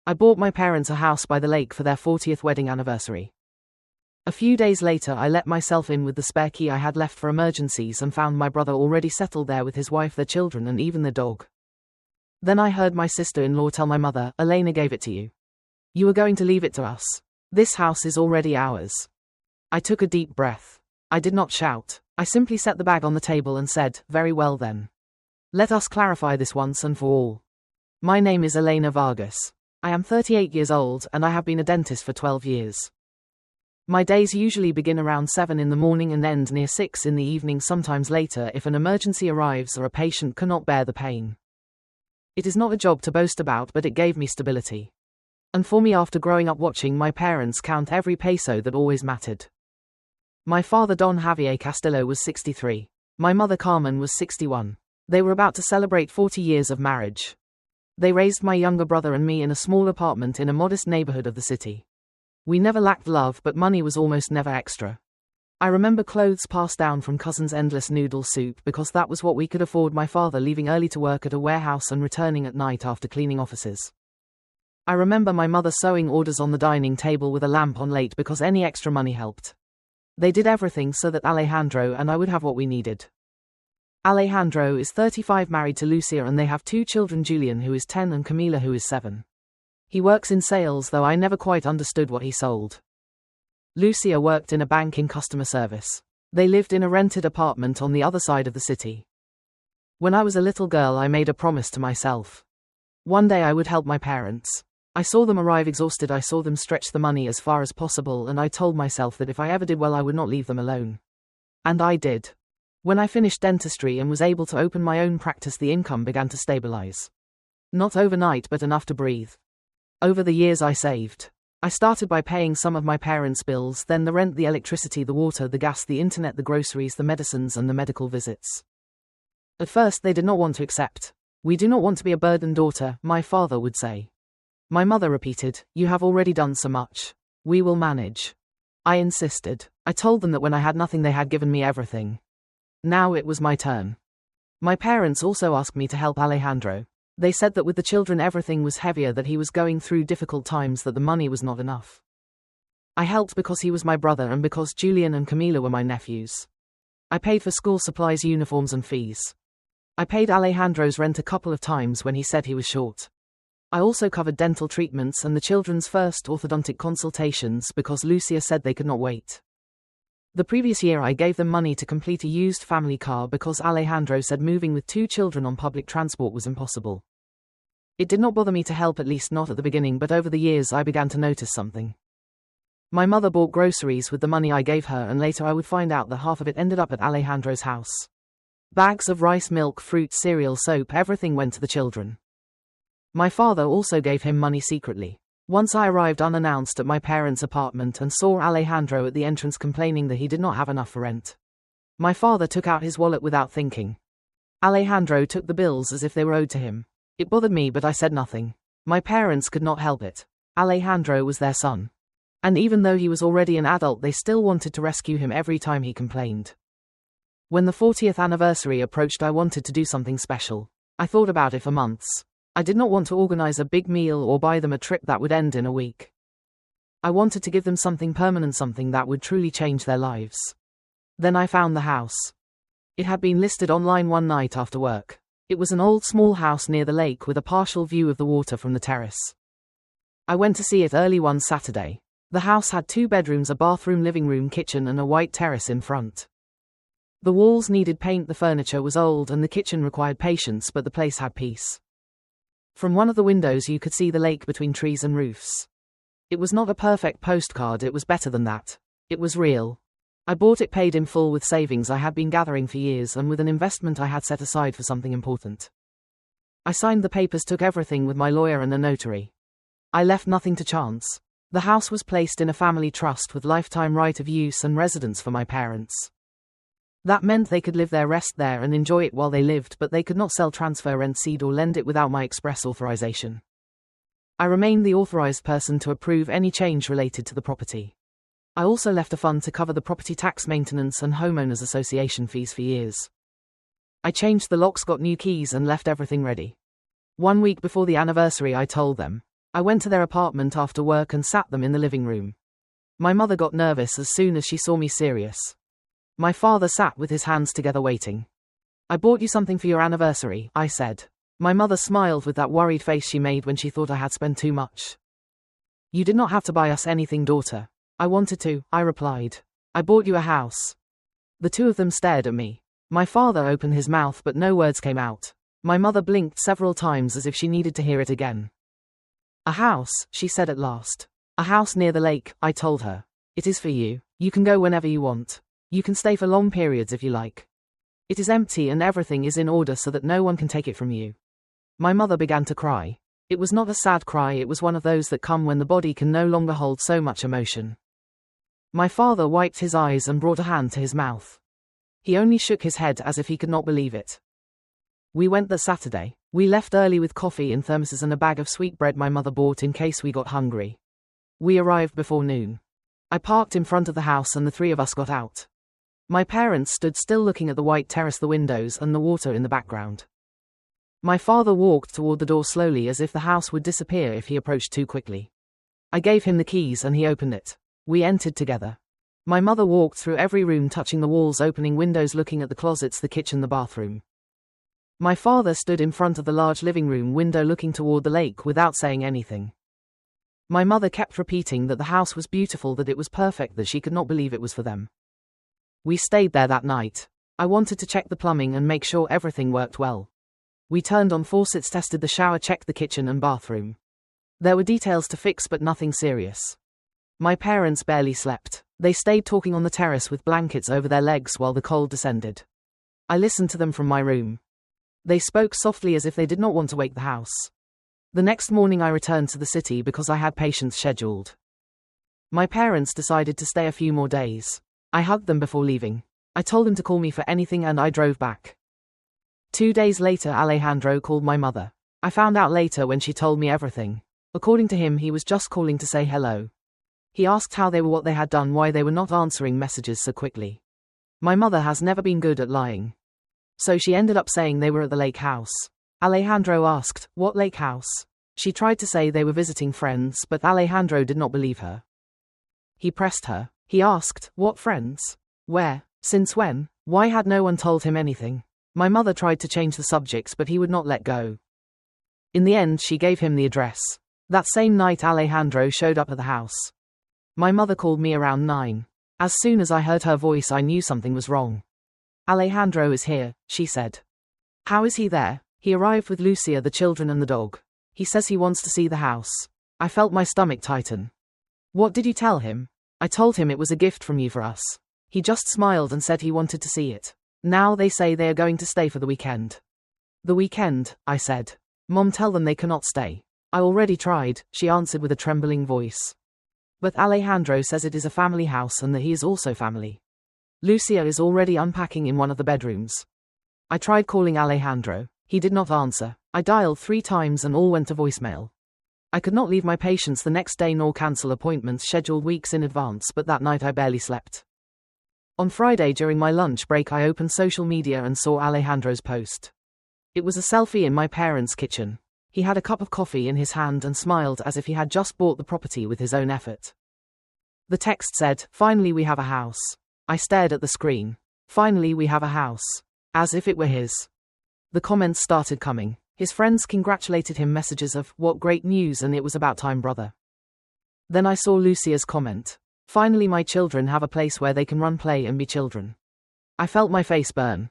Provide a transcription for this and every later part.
I bought my parents a house by the lake for their 40th wedding anniversary. A few days later I let myself in with the spare key I had left for emergencies and found my brother already settled there with his wife, their children, and even the dog. Then I heard my sister-in-law tell my mother, "Elena gave it to you. You were going to leave it to us. This house is already ours." I took a deep breath. I did not shout. I simply set the bag on the table and said, "Very well then. Let us clarify this once and for all. My name is Elena Vargas. I am 38 years old and I have been a dentist for 12 years. My days usually begin around 7 in the morning and end near 6 in the evening, sometimes later if an emergency arrives or a patient cannot bear the pain. It is not a job to boast about, but it gave me stability. And for me, after growing up watching my parents count every peso, that always mattered. My father Don Javier Castillo was 63. My mother Carmen was 61. They were about to celebrate 40 years of marriage. They raised my younger brother and me in a small apartment in a modest neighborhood of the city. We never lacked love, but money was almost never extra. I remember clothes passed down from cousins' endless noodle soup because that was what we could afford, my father leaving early to work at a warehouse and returning at night after cleaning offices. I remember my mother sewing orders on the dining table with a lamp on late because any extra money helped. They did everything so that Alejandro and I would have what we needed. Alejandro is 35, married to Lucia, and they have 2 children, Julian, who is 10, and Camila, who is 7. He works in sales, though I never quite understood what he sold. Lucia worked in a bank in customer service. They lived in a rented apartment on the other side of the city. When I was a little girl, I made a promise to myself. One day I would help my parents. I saw them arrive exhausted, I saw them stretch the money as far as possible, and I told myself that if I ever did well, I would not leave them alone. And I did. When I finished dentistry and was able to open my own practice, the income began to stabilize. Not overnight, but enough to breathe. Over the years I saved. I started by paying some of my parents' bills, then the rent, the electricity, the water, the gas, the internet, the groceries, the medicines, and the medical visits. At first they did not want to accept. "We do not want to be a burden, daughter," my father would say. My mother repeated, "You have already done so much. We will manage." I insisted. I told them that when I had nothing, they had given me everything. Now it was my turn. My parents also asked me to help Alejandro. They said that with the children everything was heavier, that he was going through difficult times, that the money was not enough. I helped because he was my brother and because Julian and Camila were my nephews. I paid for school supplies, uniforms, and fees. I paid Alejandro's rent a couple of times when he said he was short. I also covered dental treatments and the children's first orthodontic consultations because Lucia said they could not wait. The previous year I gave them money to complete a used family car because Alejandro said moving with 2 children on public transport was impossible. It did not bother me to help, at least not at the beginning, but over the years I began to notice something. My mother bought groceries with the money I gave her, and later I would find out that half of it ended up at Alejandro's house. Bags of rice, milk, fruit, cereal, soap, everything went to the children. My father also gave him money secretly. Once I arrived unannounced at my parents' apartment and saw Alejandro at the entrance complaining that he did not have enough for rent. My father took out his wallet without thinking. Alejandro took the bills as if they were owed to him. It bothered me, but I said nothing. My parents could not help it. Alejandro was their son. And even though he was already an adult, they still wanted to rescue him every time he complained. When the 40th anniversary approached, I wanted to do something special. I thought about it for months. I did not want to organize a big meal or buy them a trip that would end in a week. I wanted to give them something permanent, something that would truly change their lives. Then I found the house. It had been listed online one night after work. It was an old small house near the lake with a partial view of the water from the terrace. I went to see it early one Saturday. The house had 2 bedrooms, a bathroom, living room, kitchen, and a white terrace in front. The walls needed paint, the furniture was old, and the kitchen required patience, but the place had peace. From one of the windows you could see the lake between trees and roofs. It was not a perfect postcard, it was better than that. It was real. I bought it paid in full with savings I had been gathering for years and with an investment I had set aside for something important. I signed the papers, took everything with my lawyer and the notary. I left nothing to chance. The house was placed in a family trust with lifetime right of use and residence for my parents. That meant they could live there, rest there, and enjoy it while they lived, but they could not sell, transfer, rent, cede, or lend it without my express authorization. I remained the authorized person to approve any change related to the property. I also left a fund to cover the property tax, maintenance, and homeowners association fees for years. I changed the locks, got new keys, and left everything ready. 1 week before the anniversary I told them, I went to their apartment after work and sat them in the living room. My mother got nervous as soon as she saw me serious. My father sat with his hands together waiting. I bought you something for your anniversary, I said. My mother smiled with that worried face she made when she thought I had spent too much. You did not have to buy us anything, daughter. I wanted to, I replied. I bought you a house. The two of them stared at me. My father opened his mouth but no words came out. My mother blinked several times as if she needed to hear it again. A house, she said at last. A house near the lake, I told her. It is for you. You can go whenever you want. You can stay for long periods if you like. It is empty and everything is in order so that no one can take it from you. My mother began to cry. It was not a sad cry, it was one of those that come when the body can no longer hold so much emotion. My father wiped his eyes and brought a hand to his mouth. He only shook his head as if he could not believe it. We went that Saturday. We left early with coffee in thermoses and a bag of sweetbread my mother bought in case we got hungry. We arrived before noon. I parked in front of the house and the three of us got out. My parents stood still looking at the white terrace, the windows, and the water in the background. My father walked toward the door slowly as if the house would disappear if he approached too quickly. I gave him the keys and he opened it. We entered together. My mother walked through every room, touching the walls, opening windows, looking at the closets, the kitchen, the bathroom. My father stood in front of the large living room window looking toward the lake without saying anything. My mother kept repeating that the house was beautiful, that it was perfect, that she could not believe it was for them. We stayed there that night. I wanted to check the plumbing and make sure everything worked well. We turned on faucets, tested the shower, checked the kitchen and bathroom. There were details to fix but nothing serious. My parents barely slept. They stayed talking on the terrace with blankets over their legs while the cold descended. I listened to them from my room. They spoke softly as if they did not want to wake the house. The next morning I returned to the city because I had patients scheduled. My parents decided to stay a few more days. I hugged them before leaving. I told them to call me for anything and I drove back. 2 days later Alejandro called my mother. I found out later when she told me everything. According to him, he was just calling to say hello. He asked how they were, what they had done, why they were not answering messages so quickly. My mother has never been good at lying. So she ended up saying they were at the lake house. Alejandro asked, what lake house? She tried to say they were visiting friends, but Alejandro did not believe her. He pressed her. He asked, what friends? Where? Since when? Why had no one told him anything? My mother tried to change the subject but he would not let go. In the end she gave him the address. That same night Alejandro showed up at the house. My mother called me around 9. As soon as I heard her voice I knew something was wrong. Alejandro is here, she said. How is he there? He arrived with Lucia, the children and the dog. He says he wants to see the house. I felt my stomach tighten. What did you tell him? I told him it was a gift from you for us. He just smiled and said he wanted to see it. Now they say they are going to stay for the weekend. The weekend, I said. Mom, tell them they cannot stay. I already tried, she answered with a trembling voice. But Alejandro says it is a family house and that he is also family. Lucia is already unpacking in one of the bedrooms. I tried calling Alejandro. He did not answer. I dialed 3 times and all went to voicemail. I could not leave my patients the next day nor cancel appointments scheduled weeks in advance, but that night I barely slept. On Friday during my lunch break I opened social media and saw Alejandro's post. It was a selfie in my parents' kitchen. He had a cup of coffee in his hand and smiled as if he had just bought the property with his own effort. The text said, finally we have a house. I stared at the screen. Finally we have a house. As if it were his. The comments started coming. His friends congratulated him, messages of, what great news, and it was about time, brother. Then I saw Lucia's comment. Finally my children have a place where they can run, play and be children. I felt my face burn.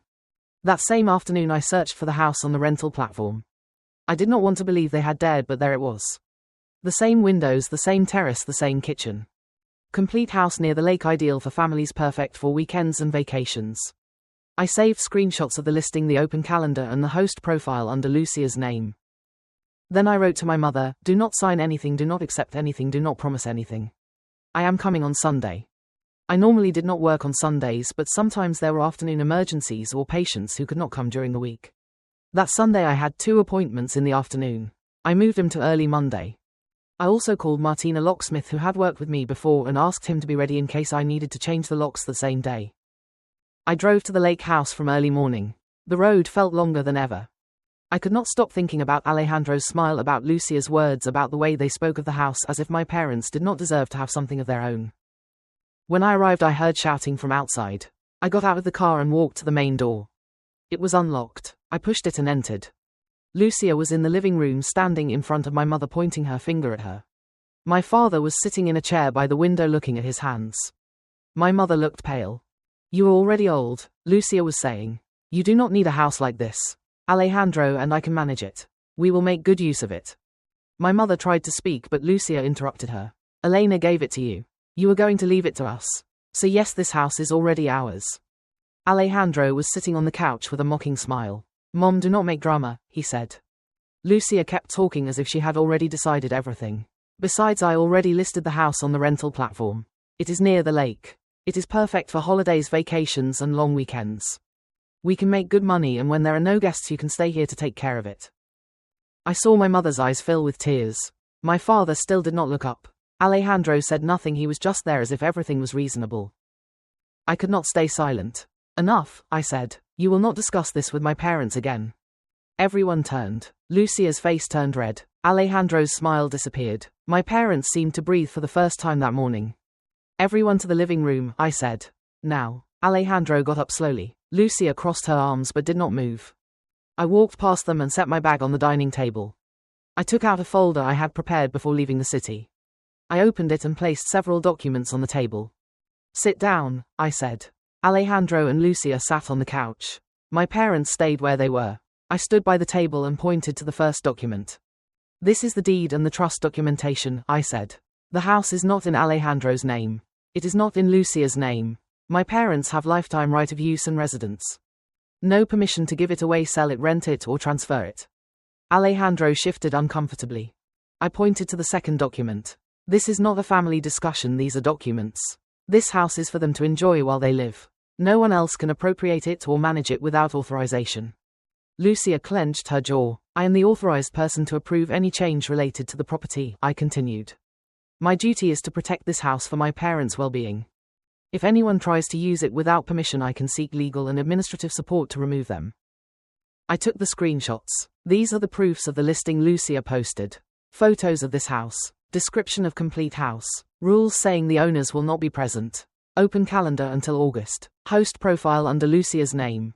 That same afternoon I searched for the house on the rental platform. I did not want to believe they had dared, but there it was. The same windows, the same terrace, the same kitchen. Complete house near the lake, ideal for families, perfect for weekends and vacations. I saved screenshots of the listing, the open calendar and the host profile under Lucia's name. Then I wrote to my mother, do not sign anything, do not accept anything, do not promise anything. I am coming on Sunday. I normally did not work on Sundays, but sometimes there were afternoon emergencies or patients who could not come during the week. That Sunday I had 2 appointments in the afternoon. I moved them to early Monday. I also called Martina locksmith who had worked with me before and asked him to be ready in case I needed to change the locks the same day. I drove to the lake house from early morning. The road felt longer than ever. I could not stop thinking about Alejandro's smile, about Lucia's words, about the way they spoke of the house, as if my parents did not deserve to have something of their own. When I arrived, I heard shouting from outside. I got out of the car and walked to the main door. It was unlocked. I pushed it and entered. Lucia was in the living room, standing in front of my mother, pointing her finger at her. My father was sitting in a chair by the window, looking at his hands. My mother looked pale. "You are already old," Lucia was saying. "You do not need a house like this. Alejandro and I can manage it. We will make good use of it." My mother tried to speak, but Lucia interrupted her. "Elena gave it to you. You are going to leave it to us. So yes, this house is already ours." Alejandro was sitting on the couch with a mocking smile. "Mom, do not make drama," he said. Lucia kept talking as if she had already decided everything. "Besides, I already listed the house on the rental platform. It is near the lake. It is perfect for holidays, vacations, and long weekends. We can make good money, and when there are no guests, you can stay here to take care of it." I saw my mother's eyes fill with tears. My father still did not look up. Alejandro said nothing, he was just there as if everything was reasonable. I could not stay silent. "Enough," I said. "You will not discuss this with my parents again." Everyone turned. Lucia's face turned red. Alejandro's smile disappeared. My parents seemed to breathe for the first time that morning. "Everyone to the living room," I said. "Now." Alejandro got up slowly. Lucia crossed her arms but did not move. I walked past them and set my bag on the dining table. I took out a folder I had prepared before leaving the city. I opened it and placed several documents on the table. "Sit down," I said. Alejandro and Lucia sat on the couch. My parents stayed where they were. I stood by the table and pointed to the first document. "This is the deed and the trust documentation," I said. "The house is not in Alejandro's name. It is not in Lucia's name. My parents have lifetime right of use and residence. No permission to give it away, sell it, rent it, or transfer it." Alejandro shifted uncomfortably. I pointed to the second document. "This is not a family discussion, these are documents. This house is for them to enjoy while they live. No one else can appropriate it or manage it without authorization." Lucia clenched her jaw. "I am the authorized person to approve any change related to the property," I continued. "My duty is to protect this house for my parents' well-being. If anyone tries to use it without permission, I can seek legal and administrative support to remove them." I took the screenshots. These are the proofs of the listing Lucia posted. Photos of this house. Description of complete house. Rules saying the owners will not be present. Open calendar until August. Host profile under Lucia's name.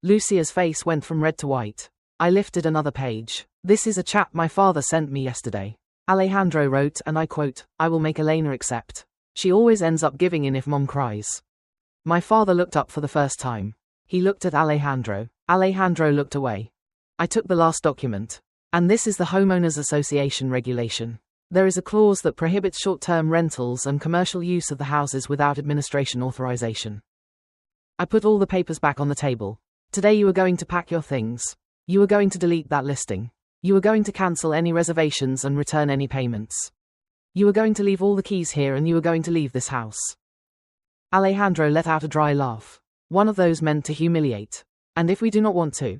Lucia's face went from red to white. I lifted another page. "This is a chat my father sent me yesterday. Alejandro wrote, and I quote, 'I will make Elena accept. She always ends up giving in if mom cries.'" My father looked up for the first time. He looked at Alejandro. Alejandro looked away. I took the last document. "And this is the Homeowners Association regulation. There is a clause that prohibits short-term rentals and commercial use of the houses without administration authorization." I put all the papers back on the table. "Today you are going to pack your things. You are going to delete that listing. You are going to cancel any reservations and return any payments. You are going to leave all the keys here, and you are going to leave this house." Alejandro let out a dry laugh. One of those meant to humiliate. "And if we do not want to?"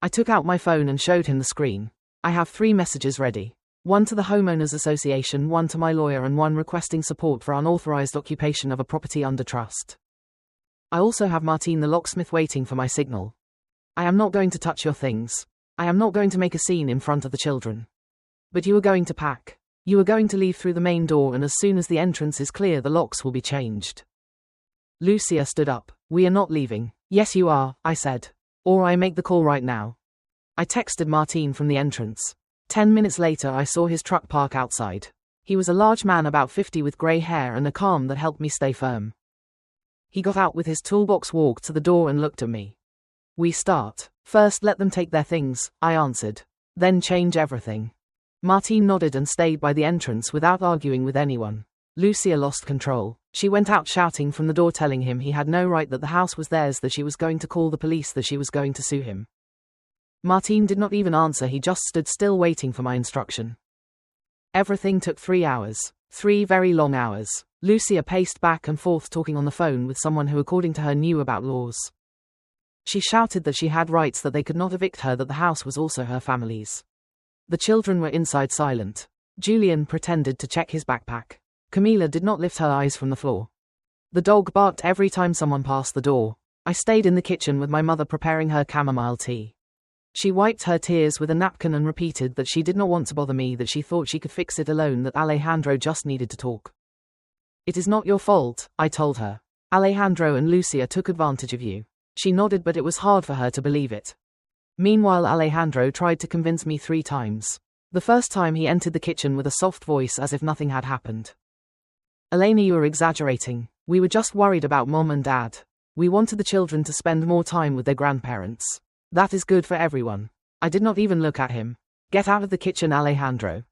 I took out my phone and showed him the screen. "I have 3 messages ready. One to the Homeowners Association, one to my lawyer, and one requesting support for unauthorized occupation of a property under trust. I also have Martin the locksmith waiting for my signal. I am not going to touch your things. I am not going to make a scene in front of the children. But you are going to pack. You are going to leave through the main door, and as soon as the entrance is clear, the locks will be changed." Lucia stood up. "We are not leaving." "Yes, you are," I said. "Or I make the call right now." I texted Martin from the entrance. 10 minutes later, I saw his truck park outside. He was a large man about 50 with grey hair and a calm that helped me stay firm. He got out with his toolbox, walked to the door, and looked at me. "We start. First let them take their things," I answered. "Then change everything." Martin nodded and stayed by the entrance without arguing with anyone. Lucia lost control. She went out shouting from the door, telling him he had no right, that the house was theirs, that she was going to call the police, that she was going to sue him. Martin did not even answer, he just stood still waiting for my instruction. Everything took 3 hours. 3 very long hours. Lucia paced back and forth, talking on the phone with someone who, according to her, knew about laws. She shouted that she had rights, that they could not evict her, that the house was also her family's. The children were inside, silent. Julian pretended to check his backpack. Camila did not lift her eyes from the floor. The dog barked every time someone passed the door. I stayed in the kitchen with my mother preparing her chamomile tea. She wiped her tears with a napkin and repeated that she did not want to bother me, that she thought she could fix it alone, that Alejandro just needed to talk. It is not your fault, I told her. Alejandro and Lucia took advantage of you. She nodded, but it was hard for her to believe it. Meanwhile, Alejandro tried to convince me 3 times. The first time he entered the kitchen with a soft voice as if nothing had happened. Elena, you are exaggerating. We were just worried about Mom and Dad. We wanted the children to spend more time with their grandparents. That is good for everyone. I did not even look at him. Get out of the kitchen, Alejandro.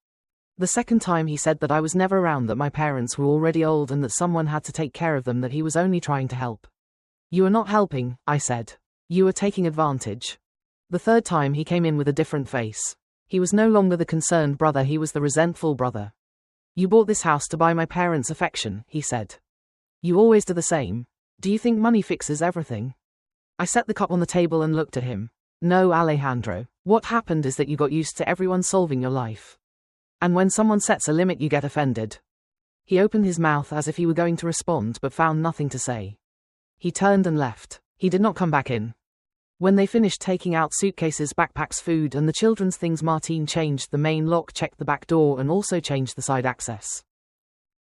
The second time he said that I was never around, that my parents were already old and that someone had to take care of them, that he was only trying to help. You are not helping, I said. You are taking advantage. The third time he came in with a different face. He was no longer the concerned brother, he was the resentful brother. You bought this house to buy my parents' affection, he said. You always do the same. Do you think money fixes everything? I set the cup on the table and looked at him. No, Alejandro. What happened is that you got used to everyone solving your life. And when someone sets a limit, you get offended. He opened his mouth as if he were going to respond, but found nothing to say. He turned and left. He did not come back in. When they finished taking out suitcases, backpacks, food, and the children's things, Martin changed the main lock, checked the back door, and also changed the side access.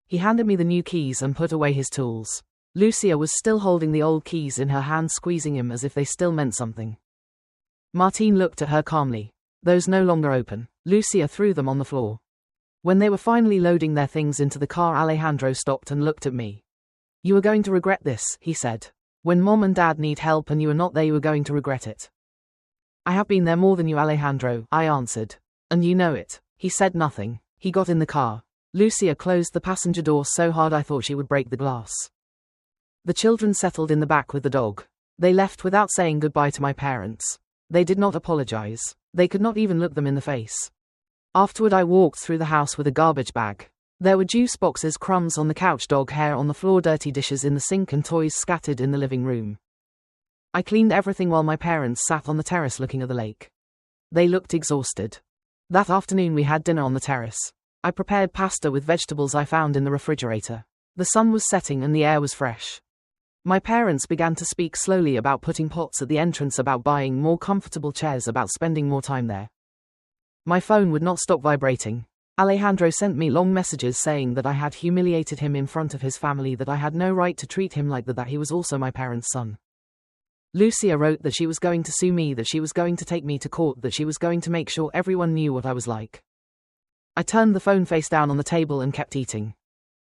He handed me the new keys and put away his tools. Lucia was still holding the old keys in her hand, squeezing him as if they still meant something. Martin looked at her calmly. Those no longer open. Lucia threw them on the floor. When they were finally loading their things into the car, Alejandro stopped and looked at me. You are going to regret this, he said. When Mom and Dad need help and you are not there, you are going to regret it. I have been there more than you, Alejandro, I answered. And you know it. He said nothing. He got in the car. Lucia closed the passenger door so hard I thought she would break the glass. The children settled in the back with the dog. They left without saying goodbye to my parents. They did not apologize. They could not even look them in the face. Afterward, I walked through the house with a garbage bag. There were juice boxes, crumbs on the couch, dog hair on the floor, dirty dishes in the sink, and toys scattered in the living room. I cleaned everything while my parents sat on the terrace looking at the lake. They looked exhausted. That afternoon we had dinner on the terrace. I prepared pasta with vegetables I found in the refrigerator. The sun was setting and the air was fresh. My parents began to speak slowly about putting pots at the entrance, about buying more comfortable chairs, about spending more time there. My phone would not stop vibrating. Alejandro sent me long messages saying that I had humiliated him in front of his family, that I had no right to treat him like that he was also my parents' son. Lucia wrote that she was going to sue me, that she was going to take me to court, that she was going to make sure everyone knew what I was like. I turned the phone face down on the table and kept eating.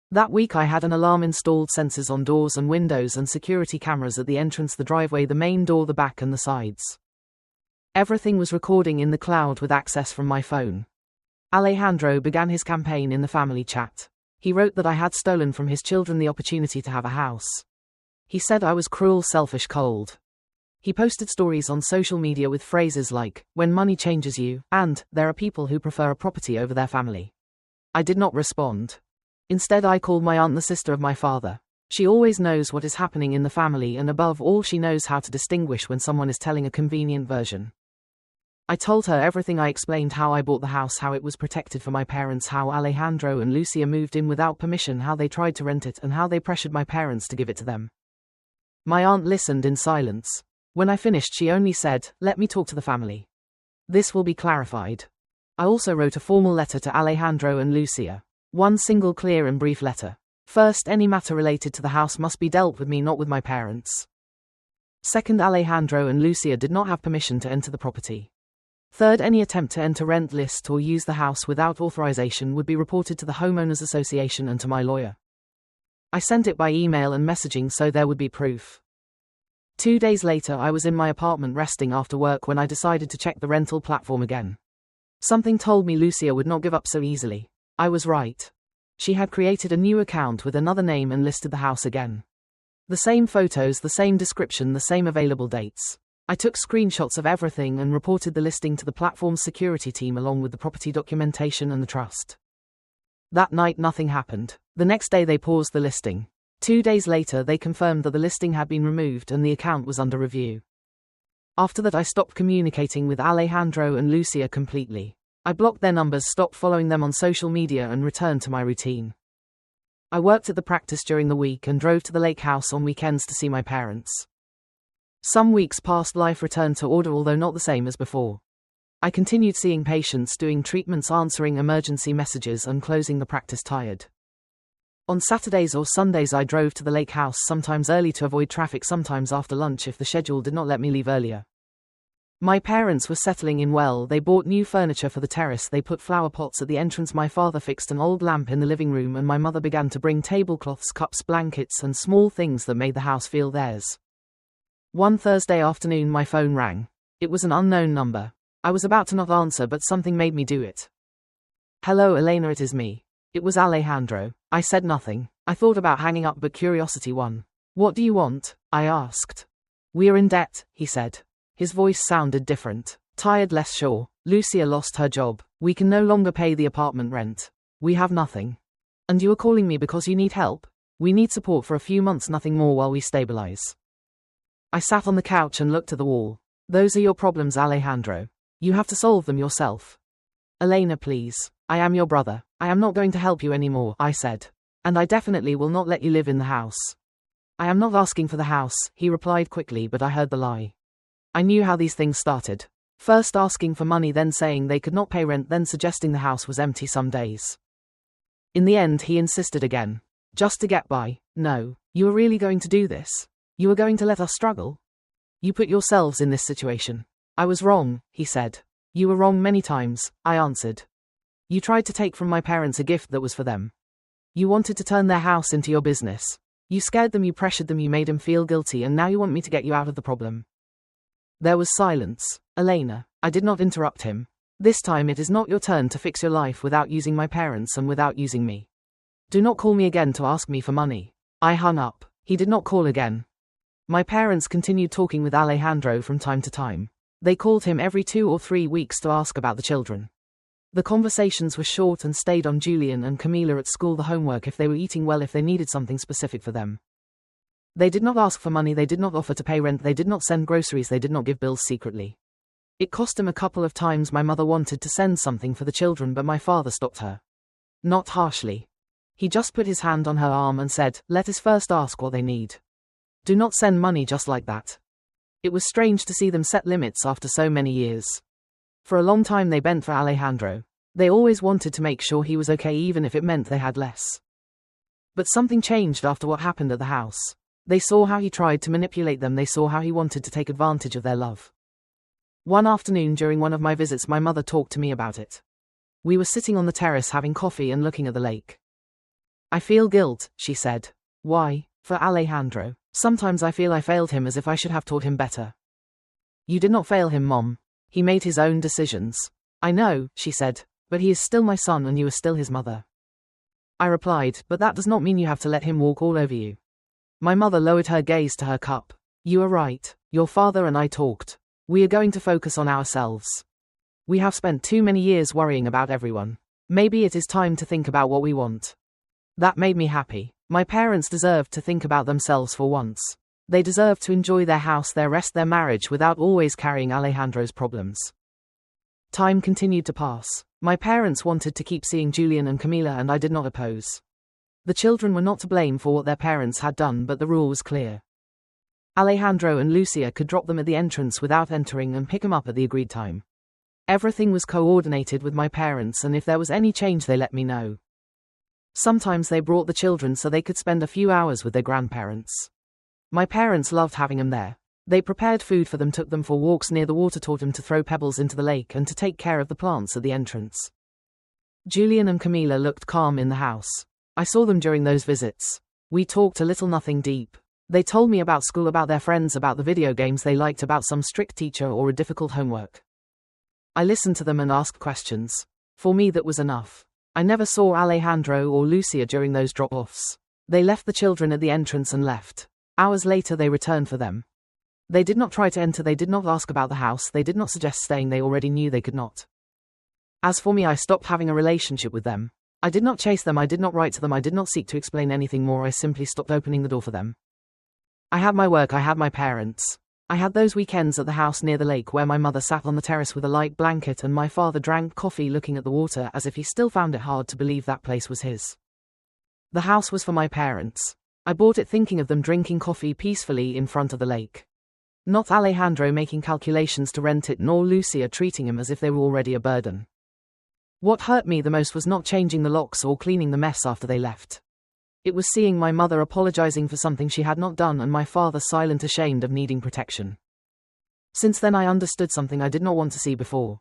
That week I had an alarm installed, sensors on doors and windows, and security cameras at the entrance, the driveway, the main door, the back, and the sides. Everything was recording in the cloud with access from my phone. Alejandro began his campaign in the family chat. He wrote that I had stolen from his children the opportunity to have a house. He said I was cruel, selfish, cold. He posted stories on social media with phrases like, "When money changes you," and, "There are people who prefer a property over their family." I did not respond. Instead, I called my aunt the sister of my father. She always knows what is happening in the family, and above all, she knows how to distinguish when someone is telling a convenient version. I told her everything. I explained how I bought the house, how it was protected for my parents, how Alejandro and Lucia moved in without permission, how they tried to rent it, and how they pressured my parents to give it to them. My aunt listened in silence. When I finished, she only said, "Let me talk to the family. This will be clarified." I also wrote a formal letter to Alejandro and Lucia. One single, clear and brief letter. First, any matter related to the house must be dealt with me, not with my parents. Second, Alejandro and Lucia did not have permission to enter the property. Third, any attempt to enter rent list or use the house without authorization would be reported to the Homeowners Association and to my lawyer. I sent it by email and messaging so there would be proof. 2 days later, I was in my apartment resting after work when I decided to check the rental platform again. Something told me Lucia would not give up so easily. I was right. She had created a new account with another name and listed the house again. The same photos, the same description, the same available dates. I took screenshots of everything and reported the listing to the platform's security team along with the property documentation and the trust. That night nothing happened. The next day they paused the listing. 2 days later they confirmed that the listing had been removed and the account was under review. After that I stopped communicating with Alejandro and Lucia completely. I blocked their numbers, stopped following them on social media, and returned to my routine. I worked at the practice during the week and drove to the lake house on weekends to see my parents. Some weeks passed, life returned to order, although not the same as before. I continued seeing patients, doing treatments, answering emergency messages, and closing the practice tired. On Saturdays or Sundays I drove to the lake house, sometimes early to avoid traffic, sometimes after lunch if the schedule did not let me leave earlier. My parents were settling in well. They bought new furniture for the terrace, they put flower pots at the entrance, my father fixed an old lamp in the living room, and my mother began to bring tablecloths, cups, blankets, and small things that made the house feel theirs. One Thursday afternoon my phone rang. It was an unknown number. I was about to not answer, but something made me do it. "Hello, Elena, it is me." It was Alejandro. I said nothing. I thought about hanging up, but curiosity won. "What do you want?" I asked. "We're in debt," he said. His voice sounded different. Tired, less sure. "Lucia lost her job. We can no longer pay the apartment rent. We have nothing. And you are calling me because you need help? We need support for a few months, nothing more, while we stabilize." I sat on the couch and looked at the wall. "Those are your problems, Alejandro. You have to solve them yourself." "Elena, please. I am your brother. I am not going to help you anymore," I said. "And I definitely will not let you live in the house." "I am not asking for the house," he replied quickly, but I heard the lie. I knew how these things started. First asking for money, then saying they could not pay rent, then suggesting the house was empty some days. In the end, he insisted again. Just to get by. "No. You are really going to do this? You are going to let us struggle? You put yourselves in this situation." "I was wrong," he said. "You were wrong many times," I answered. "You tried to take from my parents a gift that was for them. You wanted to turn their house into your business. You scared them, you pressured them, you made them feel guilty, and now you want me to get you out of the problem." There was silence. "Elena," I did not interrupt him. "This time it is not your turn to fix your life without using my parents and without using me. Do not call me again to ask me for money." I hung up. He did not call again. My parents continued talking with Alejandro from time to time. They called him every 2 or 3 weeks to ask about the children. The conversations were short and stayed on Julian and Camila at school, the homework, if they were eating well, if they needed something specific for them. They did not ask for money, they did not offer to pay rent, they did not send groceries, they did not give bills secretly. It cost him a couple of times. My mother wanted to send something for the children, but my father stopped her. Not harshly. He just put his hand on her arm and said, "Let us first ask what they need. Do not send money just like that." It was strange to see them set limits after so many years. For a long time they bent for Alejandro. They always wanted to make sure he was okay, even if it meant they had less. But something changed after what happened at the house. They saw how he tried to manipulate them, they saw how he wanted to take advantage of their love. One afternoon during one of my visits, my mother talked to me about it. We were sitting on the terrace having coffee and looking at the lake. "I feel guilt," she said. "Why?" "For Alejandro. Sometimes I feel I failed him, as if I should have taught him better." "You did not fail him, Mom. He made his own decisions." "I know," she said, "but he is still my son and you are still his mother." I replied, "But that does not mean you have to let him walk all over you." My mother lowered her gaze to her cup. "You are right. Your father and I talked. We are going to focus on ourselves. We have spent too many years worrying about everyone. Maybe it is time to think about what we want." That made me happy. My parents deserved to think about themselves for once. They deserved to enjoy their house, their rest, their marriage without always carrying Alejandro's problems. Time continued to pass. My parents wanted to keep seeing Julian and Camila, and I did not oppose. The children were not to blame for what their parents had done, but the rule was clear. Alejandro and Lucia could drop them at the entrance without entering and pick them up at the agreed time. Everything was coordinated with my parents, and if there was any change they let me know. Sometimes they brought the children so they could spend a few hours with their grandparents. My parents loved having them there. They prepared food for them, took them for walks near the water, taught them to throw pebbles into the lake and to take care of the plants at the entrance. Julian and Camila looked calm in the house. I saw them during those visits. We talked a little, nothing deep. They told me about school, about their friends, about the video games they liked, about some strict teacher or a difficult homework. I listened to them and asked questions. For me, that was enough. I never saw Alejandro or Lucia during those drop-offs. They left the children at the entrance and left. Hours later they returned for them. They did not try to enter, they did not ask about the house, they did not suggest staying, they already knew they could not. As for me, I stopped having a relationship with them. I did not chase them, I did not write to them, I did not seek to explain anything more, I simply stopped opening the door for them. I had my work, I had my parents. I had those weekends at the house near the lake where my mother sat on the terrace with a light blanket and my father drank coffee looking at the water as if he still found it hard to believe that place was his. The house was for my parents. I bought it thinking of them drinking coffee peacefully in front of the lake. Not Alejandro making calculations to rent it, nor Lucia treating him as if they were already a burden. What hurt me the most was not changing the locks or cleaning the mess after they left. It was seeing my mother apologizing for something she had not done and my father silent, ashamed of needing protection. Since then I understood something I did not want to see before.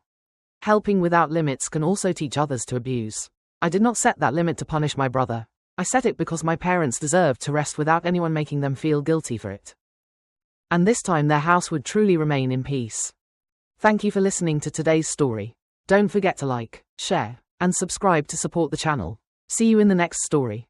Helping without limits can also teach others to abuse. I did not set that limit to punish my brother. I set it because my parents deserved to rest without anyone making them feel guilty for it. And this time their house would truly remain in peace. Thank you for listening to today's story. Don't forget to like, share, and subscribe to support the channel. See you in the next story.